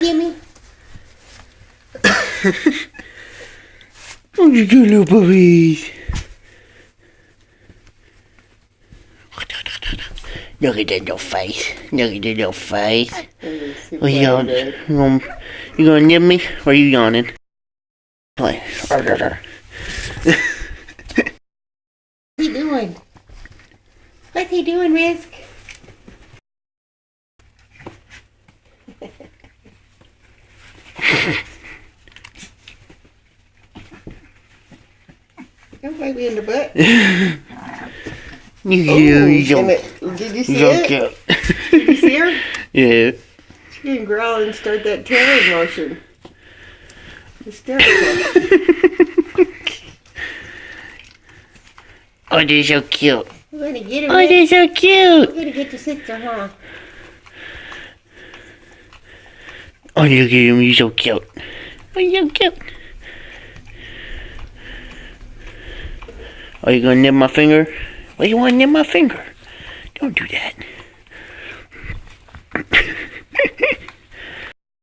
Gimme. Oh, you good little puppies. Look at that little face. Look at that little face. What you gonna nip me? Or are you yawning? Play. What's he doing? What's he doing, Risk? Don't bite me in the butt. Did you see it? Did you see her? Yeah. She didn't growl and start that tearing motion. Hysterical. Oh, they're so cute. We're gonna get her. Oh, they're so cute. We're gonna get your sister, huh? Oh, look at him. He's so cute. Oh, you're so cute. Oh, you gonna nip my finger? Why you wanna nip my finger? Don't do that.